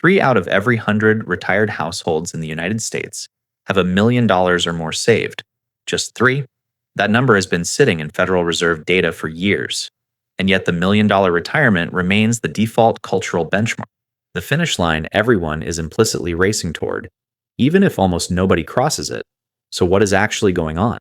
3 out of every 100 retired households in the United States have $1 million or more saved. Just 3? That number has been sitting in Federal Reserve data for years. And yet the $1 million retirement remains the default cultural benchmark. The finish line everyone is implicitly racing toward, even if almost nobody crosses it. So what is actually going on?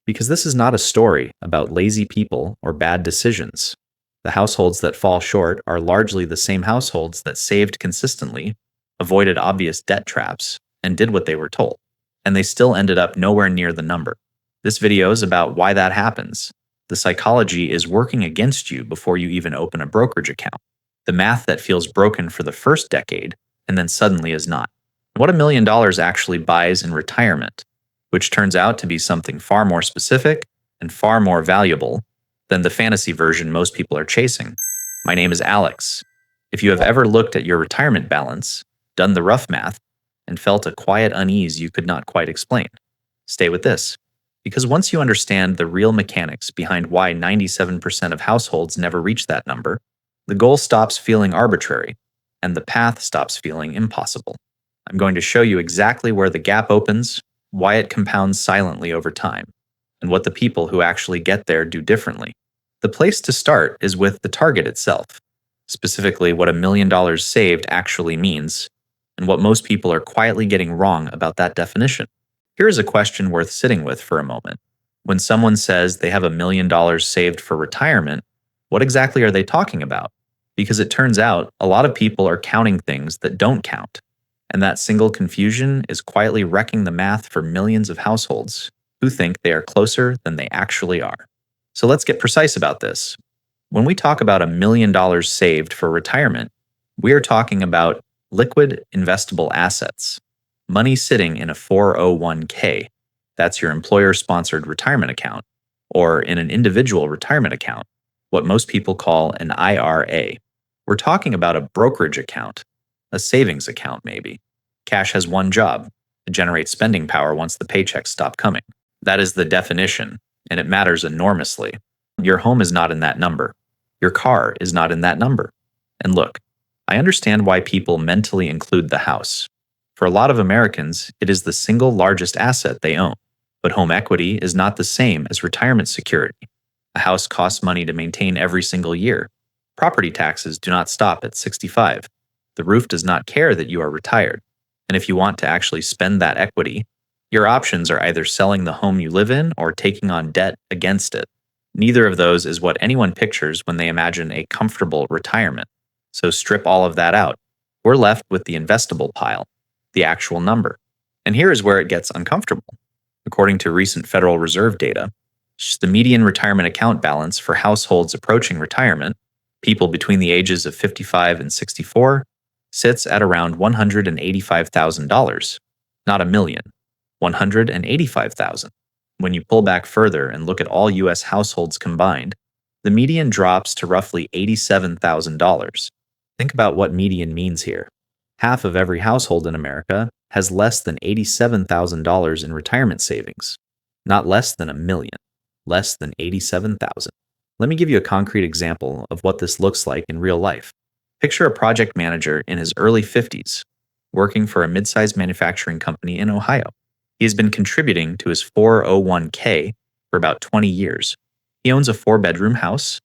Because this is not a story about lazy people or bad decisions. The households that fall short are largely the same households that saved consistently, avoided obvious debt traps, and did what they were told. And they still ended up nowhere near the number. This video is about why that happens. The psychology is working against you before you even open a brokerage account. The math that feels broken for the first decade and then suddenly is not. What $1 million actually buys in retirement, which turns out to be something far more specific and far more valuable than the fantasy version most people are chasing. My name is Alex. If you have ever looked at your retirement balance, done the rough math, and felt a quiet unease you could not quite explain, stay with this. Because once you understand the real mechanics behind why 97% of households never reach that number, the goal stops feeling arbitrary, and the path stops feeling impossible. I'm going to show you exactly where the gap opens, why it compounds silently over time, and what the people who actually get there do differently. The place to start is with the target itself, specifically what $1 million saved actually means, and what most people are quietly getting wrong about that definition. Here is a question worth sitting with for a moment. When someone says they have $1 million saved for retirement, what exactly are they talking about? Because it turns out a lot of people are counting things that don't count. And that single confusion is quietly wrecking the math for millions of households who think they are closer than they actually are. So let's get precise about this. When we talk about $1 million saved for retirement, we are talking about liquid investable assets, money sitting in a 401k. That's your employer-sponsored retirement account, or in an individual retirement account, what most people call an IRA. We're talking about a brokerage account, a savings account maybe. Cash has one job: to generate spending power once the paychecks stop coming. That is the definition, and it matters enormously. Your home is not in that number. Your car is not in that number. And look, I understand why people mentally include the house. For a lot of Americans, it is the single largest asset they own. But home equity is not the same as retirement security. A house costs money to maintain every single year. Property taxes do not stop at 65. The roof does not care that you are retired. And if you want to actually spend that equity, your options are either selling the home you live in or taking on debt against it. Neither of those is what anyone pictures when they imagine a comfortable retirement. So strip all of that out. We're left with the investable pile, the actual number. And here is where it gets uncomfortable. According to recent Federal Reserve data, the median retirement account balance for households approaching retirement, people between the ages of 55 and 64, sits at around $185,000. Not a million, $185,000. When you pull back further and look at all U.S. households combined, the median drops to roughly $87,000. Think about what median means here. Half of every household in America has less than $87,000 in retirement savings. Not less than $1 million, less than $87,000. Let me give you a concrete example of what this looks like in real life. Picture a project manager in his early 50s, working for a mid-sized manufacturing company in Ohio. He has been contributing to his 401k for about 20 years. He owns a 4-bedroom house,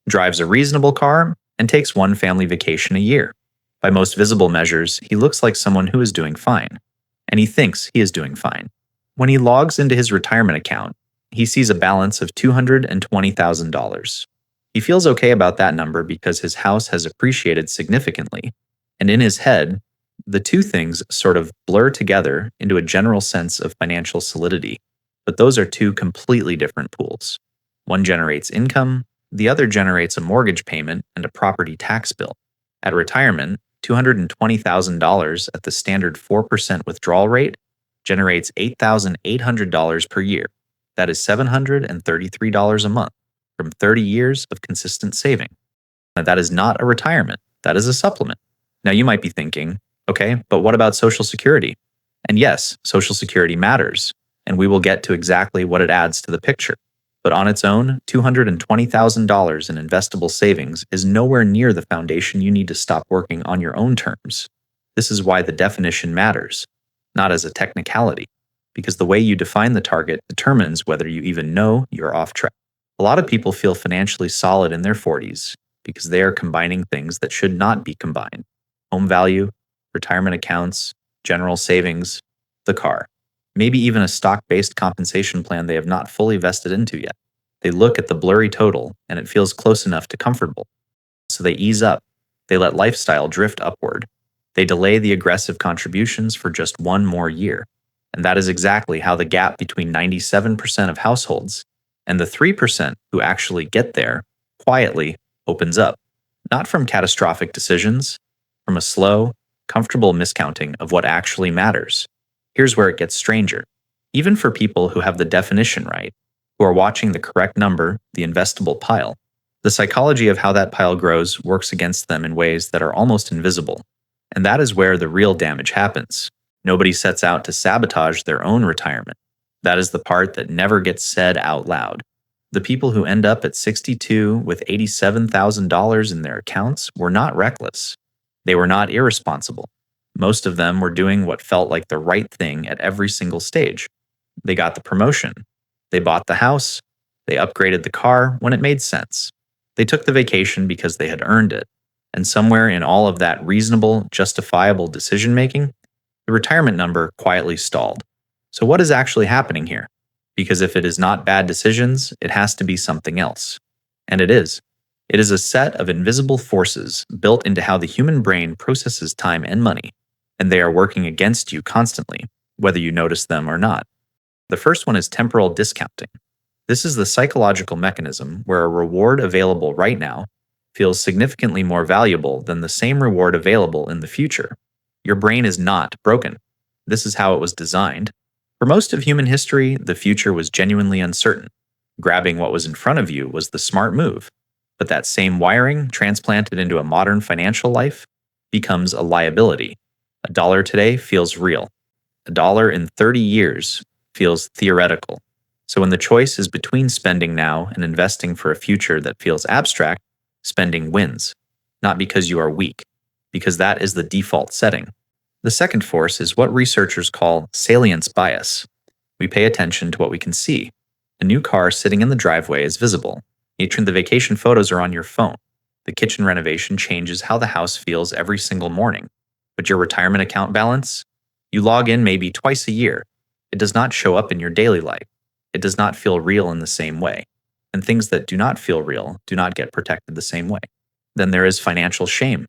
drives a reasonable car, and takes one family vacation a year. By most visible measures, he looks like someone who is doing fine, and he thinks he is doing fine. When he logs into his retirement account, he sees a balance of $220,000. He feels okay about that number because his house has appreciated significantly, and in his head, the two things sort of blur together into a general sense of financial solidity. But those are two completely different pools. One generates income, the other generates a mortgage payment and a property tax bill. At retirement, $220,000 at the standard 4% withdrawal rate generates $8,800 per year. That is $733 a month from 30 years of consistent saving. Now, that is not a retirement. That is a supplement. Now, you might be thinking, okay, but what about Social Security? And yes, Social Security matters, and we will get to exactly what it adds to the picture. But on its own, $220,000 in investable savings is nowhere near the foundation you need to stop working on your own terms. This is why the definition matters, not as a technicality, because the way you define the target determines whether you even know you're off track. A lot of people feel financially solid in their 40s because they are combining things that should not be combined: home value, retirement accounts, general savings, the car, maybe even a stock based compensation plan they have not fully vested into yet. They look at the blurry total and it feels close enough to comfortable. So they ease up. They let lifestyle drift upward. They delay the aggressive contributions for just one more year. And that is exactly how the gap between 97% of households and the 3% who actually get there quietly opens up. Not from catastrophic decisions, from a slow, comfortable miscounting of what actually matters. Here's where it gets stranger. Even for people who have the definition right, who are watching the correct number, the investable pile, the psychology of how that pile grows works against them in ways that are almost invisible. And that is where the real damage happens. Nobody sets out to sabotage their own retirement. That is the part that never gets said out loud. The people who end up at 62 with $87,000 in their accounts were not reckless. They were not irresponsible. Most of them were doing what felt like the right thing at every single stage. They got the promotion. They bought the house. They upgraded the car when it made sense. They took the vacation because they had earned it. And somewhere in all of that reasonable, justifiable decision making, the retirement number quietly stalled. So what is actually happening here? Because if it is not bad decisions, it has to be something else. And it is. It is a set of invisible forces built into how the human brain processes time and money, and they are working against you constantly, whether you notice them or not. The first one is temporal discounting. This is the psychological mechanism where a reward available right now feels significantly more valuable than the same reward available in the future. Your brain is not broken. This is how it was designed. For most of human history, the future was genuinely uncertain. Grabbing what was in front of you was the smart move. But that same wiring, transplanted into a modern financial life, becomes a liability. A dollar today feels real. A dollar in 30 years feels theoretical. So when the choice is between spending now and investing for a future that feels abstract, spending wins. Not because you are weak, because that is the default setting. The second force is what researchers call salience bias. We pay attention to what we can see. A new car sitting in the driveway is visible. The vacation photos are on your phone. The kitchen renovation changes how the house feels every single morning. But your retirement account balance? You log in maybe twice a year. It does not show up in your daily life. It does not feel real in the same way. And things that do not feel real do not get protected the same way. Then there is financial shame.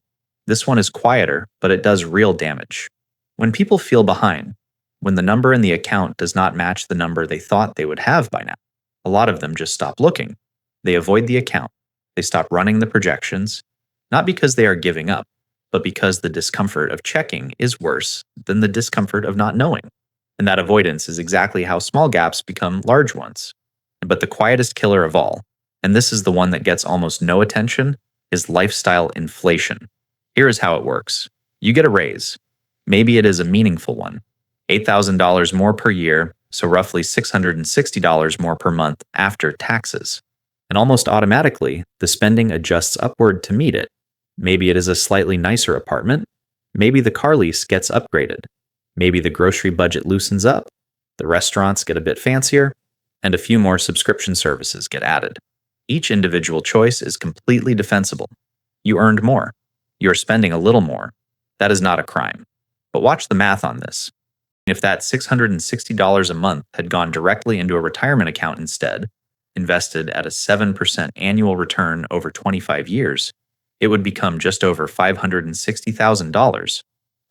This one is quieter, but it does real damage. When people feel behind, when the number in the account does not match the number they thought they would have by now, a lot of them just stop looking. They avoid the account. They stop running the projections, not because they are giving up, but because the discomfort of checking is worse than the discomfort of not knowing. And that avoidance is exactly how small gaps become large ones. But the quietest killer of all, and this is the one that gets almost no attention, is lifestyle inflation. Here is how it works. You get a raise. Maybe it is a meaningful one. $8,000 more per year, so roughly $660 more per month after taxes. And almost automatically, the spending adjusts upward to meet it. Maybe it is a slightly nicer apartment. Maybe the car lease gets upgraded. Maybe the grocery budget loosens up. The restaurants get a bit fancier, and a few more subscription services get added. Each individual choice is completely defensible. You earned more. You are spending a little more. That is not a crime. But watch the math on this. If that $660 a month had gone directly into a retirement account instead, invested at a 7% annual return over 25 years, it would become just over $560,000.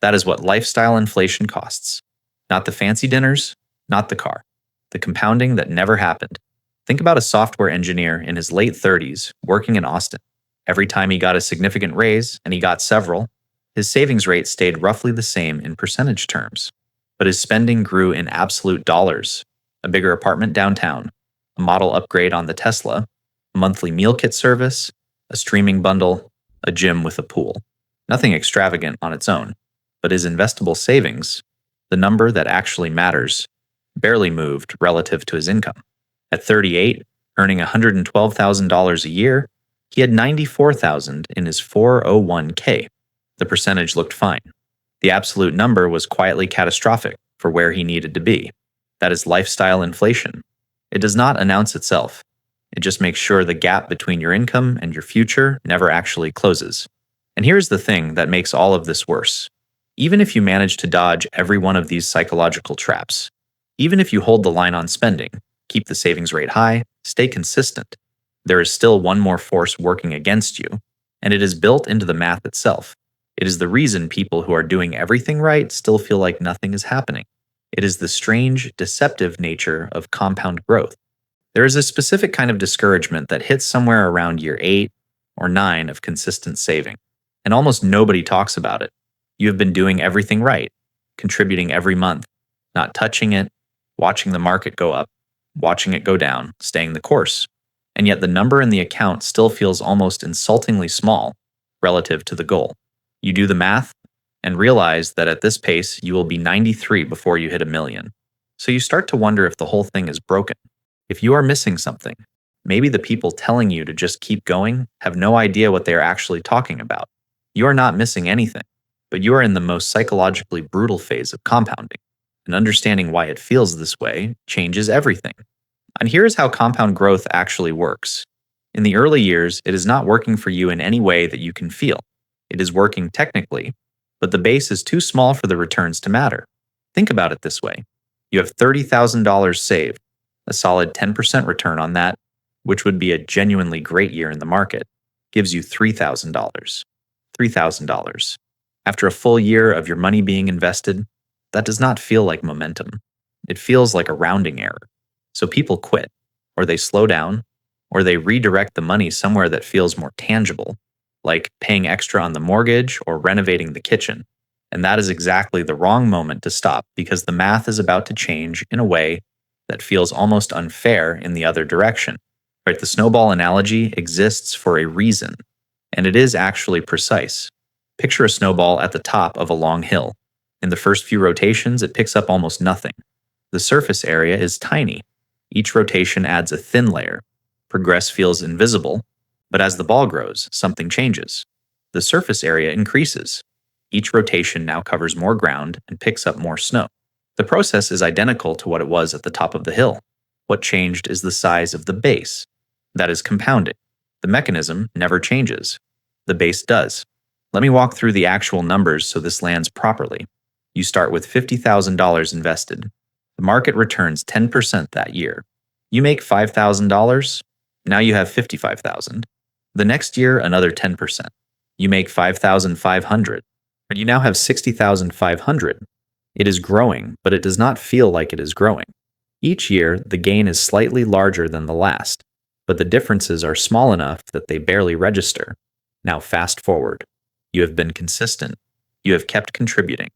That is what lifestyle inflation costs. Not the fancy dinners, not the car. The compounding that never happened. Think about a software engineer in his late 30s working in Austin. Every time he got a significant raise, and he got several, his savings rate stayed roughly the same in percentage terms. But his spending grew in absolute dollars. A bigger apartment downtown, a model upgrade on the Tesla, a monthly meal kit service, a streaming bundle, a gym with a pool. Nothing extravagant on its own. But his investable savings, the number that actually matters, barely moved relative to his income. At 38, earning $112,000 a year, he had $94,000 in his 401k. The percentage looked fine. The absolute number was quietly catastrophic for where he needed to be. That is lifestyle inflation. It does not announce itself. It just makes sure the gap between your income and your future never actually closes. And here's the thing that makes all of this worse. Even if you manage to dodge every one of these psychological traps, even if you hold the line on spending, keep the savings rate high, stay consistent, there is still one more force working against you, and it is built into the math itself. It is the reason people who are doing everything right still feel like nothing is happening. It is the strange, deceptive nature of compound growth. There is a specific kind of discouragement that hits somewhere around year 8 or 9 of consistent saving, and almost nobody talks about it. You have been doing everything right, contributing every month, not touching it, watching the market go up, watching it go down, staying the course. And yet the number in the account still feels almost insultingly small relative to the goal. You do the math and realize that at this pace you will be 93 before you hit a million. So you start to wonder if the whole thing is broken. If you are missing something, maybe the people telling you to just keep going have no idea what they are actually talking about. You are not missing anything, but you are in the most psychologically brutal phase of compounding. And understanding why it feels this way changes everything. And here's how compound growth actually works. In the early years, it is not working for you in any way that you can feel. It is working technically, but the base is too small for the returns to matter. Think about it this way. You have $30,000 saved. A solid 10% return on that, which would be a genuinely great year in the market, gives you $3,000. $3,000. After a full year of your money being invested, that does not feel like momentum. It feels like a rounding error. So people quit, or they slow down, or they redirect the money somewhere that feels more tangible, like paying extra on the mortgage or renovating the kitchen. And that is exactly the wrong moment to stop because the math is about to change in a way that feels almost unfair in the other direction. Right? The snowball analogy exists for a reason, and it is actually precise. Picture a snowball at the top of a long hill. In the first few rotations, it picks up almost nothing. The surface area is tiny. Each rotation adds a thin layer. Progress feels invisible, but as the ball grows, something changes. The surface area increases. Each rotation now covers more ground and picks up more snow. The process is identical to what it was at the top of the hill. What changed is the size of the base. That is compounding. The mechanism never changes. The base does. Let me walk through the actual numbers so this lands properly. You start with $50,000 invested. The market returns 10% that year. You make $5,000. Now you have $55,000. The next year, another 10%. You make $5,500. But you now have $60,500. It is growing, but it does not feel like it is growing. Each year, the gain is slightly larger than the last, but the differences are small enough that they barely register. Now fast forward. You have been consistent. You have kept contributing.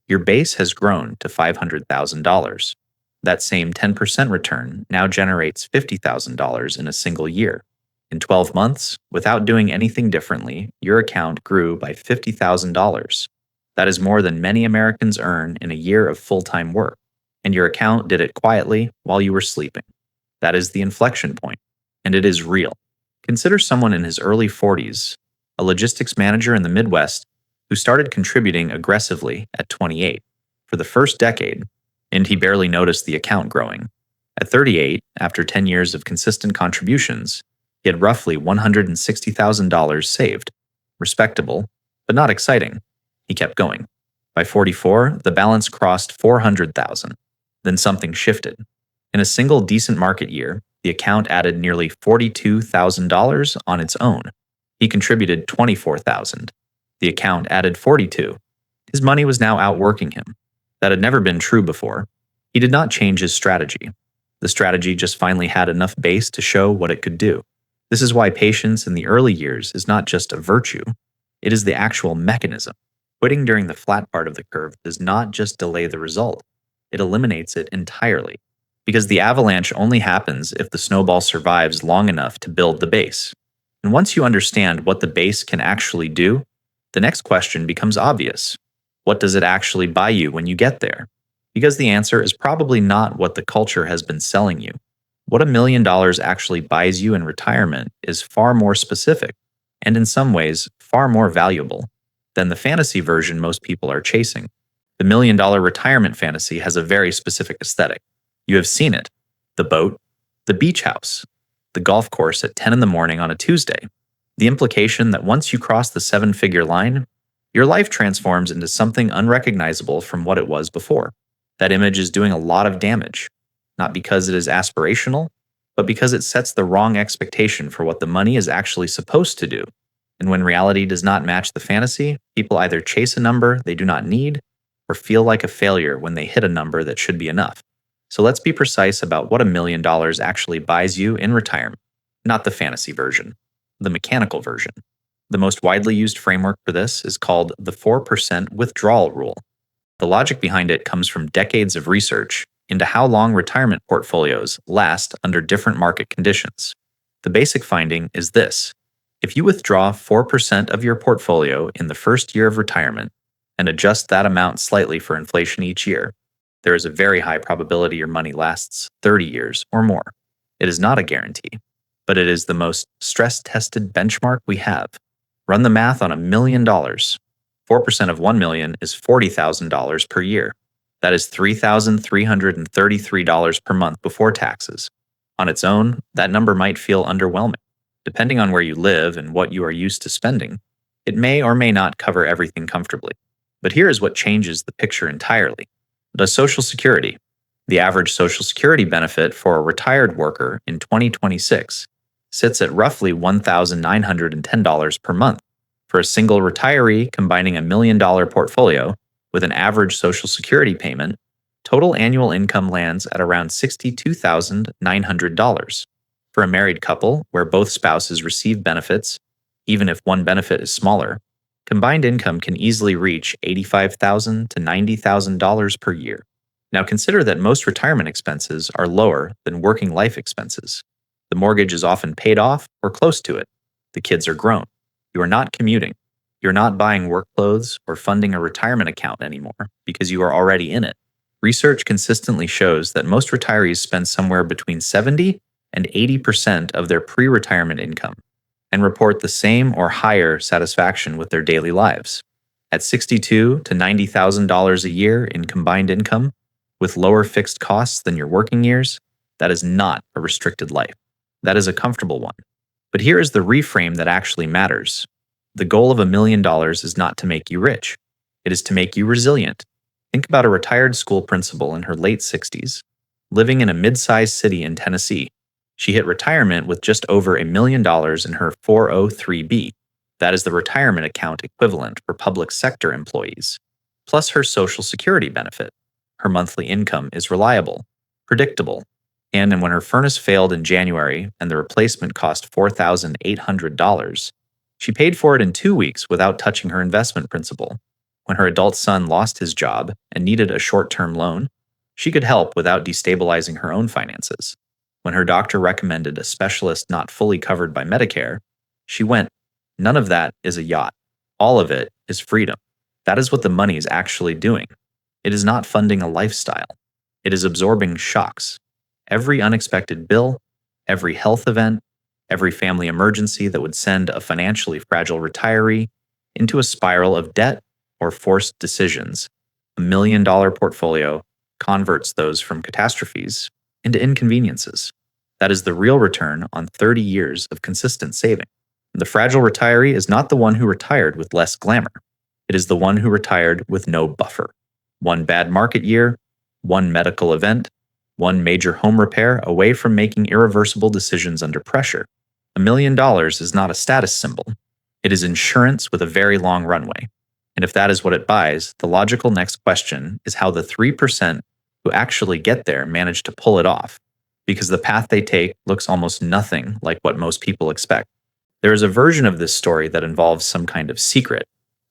Your base has grown to $500,000. That same 10% return now generates $50,000 in a single year. In 12 months, without doing anything differently, your account grew by $50,000. That is more than many Americans earn in a year of full-time work, and your account did it quietly while you were sleeping. That is the inflection point, and it is real. Consider someone in his early 40s, a logistics manager in the Midwest, who started contributing aggressively at 28 for the first decade, and he barely noticed the account growing. At 38, after 10 years of consistent contributions, he had roughly $160,000 saved. Respectable, but not exciting. He kept going. By 44, the balance crossed $400,000. Then something shifted. In a single decent market year, the account added nearly $42,000 on its own. He contributed $24,000. The account added $42,000. His money was now outworking him. That had never been true before. He did not change his strategy. The strategy just finally had enough base to show what it could do. This is why patience in the early years is not just a virtue. It is the actual mechanism. Quitting during the flat part of the curve does not just delay the result. It eliminates it entirely. Because the avalanche only happens if the snowball survives long enough to build the base. And once you understand what the base can actually do, the next question becomes obvious. What does it actually buy you when you get there? Because the answer is probably not what the culture has been selling you. What $1 million actually buys you in retirement is far more specific, and in some ways, far more valuable. than the fantasy version most people are chasing. The $1 million retirement fantasy has a very specific aesthetic. You have seen it: the boat, the beach house, the golf course at 10 in the morning on a Tuesday. The implication that once you cross the seven-figure line, your life transforms into something unrecognizable from what it was before. That image is doing a lot of damage, not because it is aspirational, but because it sets the wrong expectation for what the money is actually supposed to do. And when reality does not match the fantasy, people either chase a number they do not need or feel like a failure when they hit a number that should be enough. So let's be precise about what $1 million actually buys you in retirement, not the fantasy version, the mechanical version. The most widely used framework for this is called the 4% withdrawal rule. The logic behind it comes from decades of research into how long retirement portfolios last under different market conditions. The basic finding is this: if you withdraw 4% of your portfolio in the first year of retirement and adjust that amount slightly for inflation each year, there is a very high probability your money lasts 30 years or more. It is not a guarantee, but it is the most stress-tested benchmark we have. Run the math on $1 million. 4% of $1 million is $40,000 per year. That is $3,333 per month before taxes. On its own, that number might feel underwhelming. Depending on where you live and what you are used to spending, it may or may not cover everything comfortably. But here is what changes the picture entirely. The Social Security. The average Social Security benefit for a retired worker in 2026 sits at roughly $1,910 per month. For a single retiree combining $1 million portfolio with an average Social Security payment, total annual income lands at around $62,900. For a married couple where both spouses receive benefits, even if one benefit is smaller, combined income can easily reach $85,000 to $90,000 per year. Now consider that most retirement expenses are lower than working life expenses. The mortgage is often paid off or close to it. The kids are grown. You are not commuting. You're not buying work clothes or funding a retirement account anymore because you are already in it. Research consistently shows that most retirees spend somewhere between 70 and 80% of their pre-retirement income and report the same or higher satisfaction with their daily lives. At $62,000 to $90,000 a year in combined income, with lower fixed costs than your working years, that is not a restricted life. That is a comfortable one. But here is the reframe that actually matters. The goal of $1 million is not to make you rich. It is to make you resilient. Think about a retired school principal in her late 60s, living in a mid-sized city in Tennessee. She hit retirement with just over $1 million in her 403(b). That is the retirement account equivalent for public sector employees, plus her Social Security benefit. Her monthly income is reliable, predictable, and when her furnace failed in January and the replacement cost $4,800, she paid for it in 2 weeks without touching her investment principal. When her adult son lost his job and needed a short-term loan, she could help without destabilizing her own finances. When her doctor recommended a specialist not fully covered by Medicare, she went. None of that is a yacht. All of it is freedom. That is what the money is actually doing. It is not funding a lifestyle. It is absorbing shocks. Every unexpected bill, every health event, every family emergency that would send a financially fragile retiree into a spiral of debt or forced decisions. $1 million portfolio converts those from catastrophes into inconveniences. That is the real return on 30 years of consistent saving. The fragile retiree is not the one who retired with less glamour. It is the one who retired with no buffer. One bad market year, one medical event, one major home repair away from making irreversible decisions under pressure. $1 million is not a status symbol. It is insurance with a very long runway. And if that is what it buys, the logical next question is how the 3% who actually get there manage to pull it off, because the path they take looks almost nothing like what most people expect. There is a version of this story that involves some kind of secret,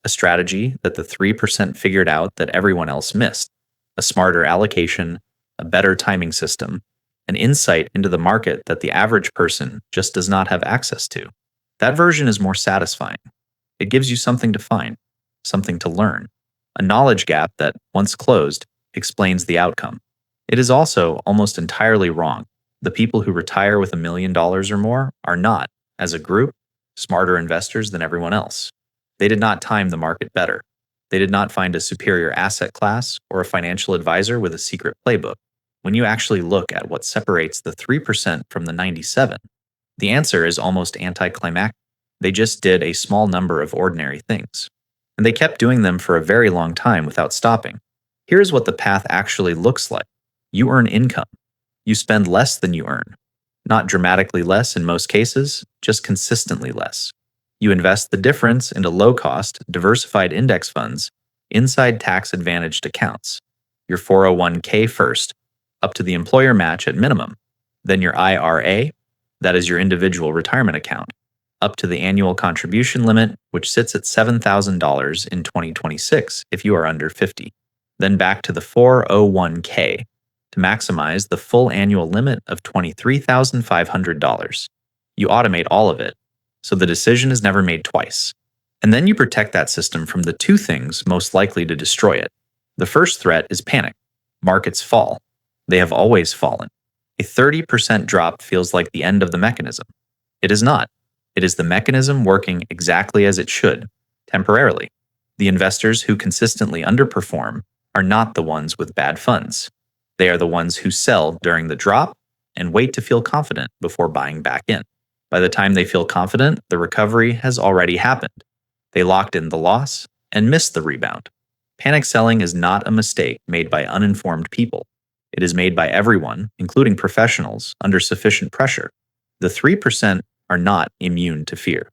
a strategy that the 3% figured out that everyone else missed, a smarter allocation, a better timing system, an insight into the market that the average person just does not have access to. That version is more satisfying. It gives you something to find, something to learn, a knowledge gap that, once closed, explains the outcome. It is also almost entirely wrong. The people who retire with $1 million or more are not, as a group, smarter investors than everyone else. They did not time the market better. They did not find a superior asset class or a financial advisor with a secret playbook. When you actually look at what separates the 3% from the 97, the answer is almost anticlimactic. They just did a small number of ordinary things, and they kept doing them for a very long time without stopping. Here's what the path actually looks like. You earn income. You spend less than you earn. Not dramatically less in most cases, just consistently less. You invest the difference into low-cost, diversified index funds inside tax-advantaged accounts. Your 401k first, up to the employer match at minimum. Then your IRA, that is your individual retirement account, up to the annual contribution limit, which sits at $7,000 in 2026 if you are under 50. Then back to the 401k to maximize the full annual limit of $23,500. You automate all of it, so the decision is never made twice. And then you protect that system from the two things most likely to destroy it. The first threat is panic. Markets fall. They have always fallen. A 30% drop feels like the end of the mechanism. It is not. It is the mechanism working exactly as it should, temporarily. The investors who consistently underperform are not the ones with bad funds. They are the ones who sell during the drop and wait to feel confident before buying back in. By the time they feel confident, the recovery has already happened. They locked in the loss and missed the rebound. Panic selling is not a mistake made by uninformed people. It is made by everyone, including professionals, under sufficient pressure. The 3% are not immune to fear.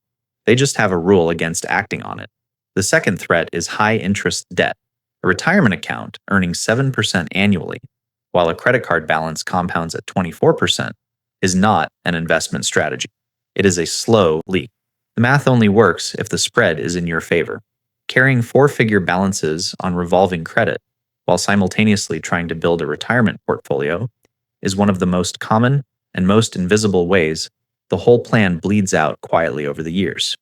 They just have a rule against acting on it. The second threat is high-interest debt. A retirement account earning 7% annually, while a credit card balance compounds at 24%, is not an investment strategy. It is a slow leak. The math only works if the spread is in your favor. Carrying four-figure balances on revolving credit while simultaneously trying to build a retirement portfolio is one of the most common and most invisible ways the whole plan bleeds out quietly over the years.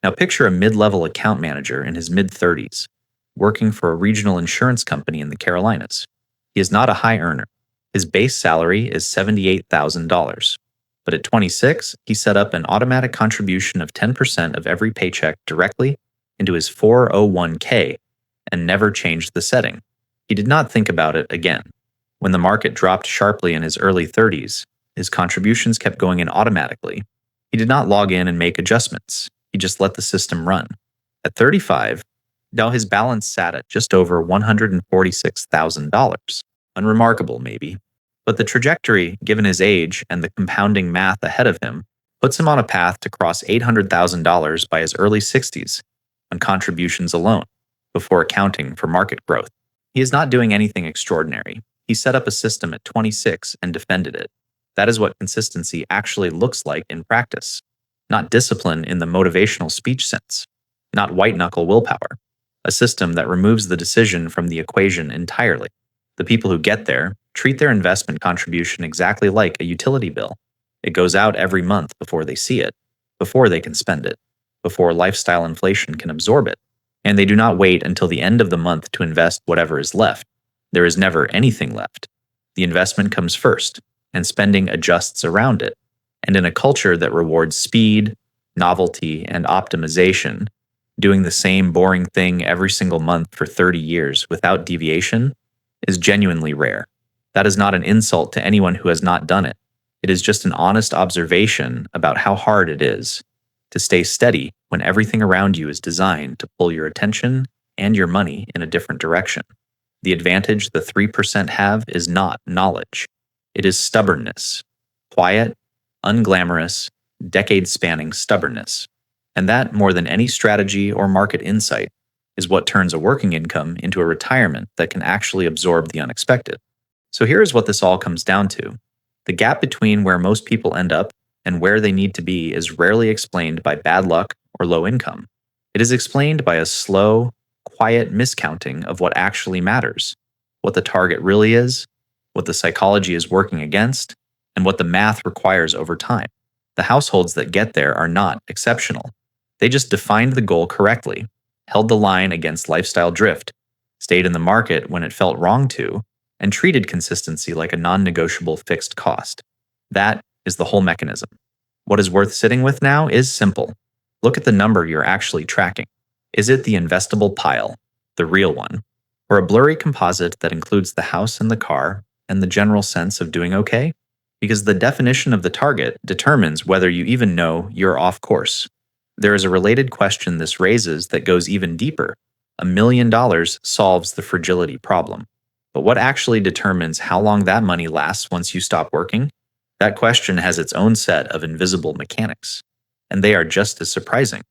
Now picture a mid-level account manager in his mid-30s, working for a regional insurance company in the Carolinas. He is not a high earner. His base salary is $78,000. But at 26, he set up an automatic contribution of 10% of every paycheck directly into his 401k and never changed the setting. He did not think about it again. When the market dropped sharply in his early 30s, his contributions kept going in automatically. He did not log in and make adjustments. He just let the system run. At 35, now his balance sat at just over $146,000. Unremarkable, maybe. But the trajectory, given his age and the compounding math ahead of him, puts him on a path to cross $800,000 by his early 60s on contributions alone, before accounting for market growth. He is not doing anything extraordinary. He set up a system at 26 and defended it. That is what consistency actually looks like in practice. Not discipline in the motivational speech sense. Not white-knuckle willpower. A system that removes the decision from the equation entirely. The people who get there treat their investment contribution exactly like a utility bill. It goes out every month before they see it, before they can spend it, before lifestyle inflation can absorb it. And they do not wait until the end of the month to invest whatever is left. There is never anything left. The investment comes first, and spending adjusts around it. And in a culture that rewards speed, novelty, and optimization, doing the same boring thing every single month for 30 years without deviation is genuinely rare. That is not an insult to anyone who has not done it. It is just an honest observation about how hard it is to stay steady when everything around you is designed to pull your attention and your money in a different direction. The advantage the 3% have is not knowledge. It is stubbornness. Quiet, unglamorous, decade-spanning stubbornness. And that, more than any strategy or market insight, is what turns a working income into a retirement that can actually absorb the unexpected. So here is what this all comes down to. The gap between where most people end up and where they need to be is rarely explained by bad luck or low income. It is explained by a slow, quiet miscounting of what actually matters, what the target really is, what the psychology is working against, and what the math requires over time. The households that get there are not exceptional. They just defined the goal correctly, held the line against lifestyle drift, stayed in the market when it felt wrong to, and treated consistency like a non-negotiable fixed cost. That is the whole mechanism. What is worth sitting with now is simple. Look at the number you're actually tracking. Is it the investable pile, the real one, or a blurry composite that includes the house and the car and the general sense of doing okay? Because the definition of the target determines whether you even know you're off course. There is a related question this raises that goes even deeper. $1 million solves the fragility problem. But what actually determines how long that money lasts once you stop working? That question has its own set of invisible mechanics, and they are just as surprising.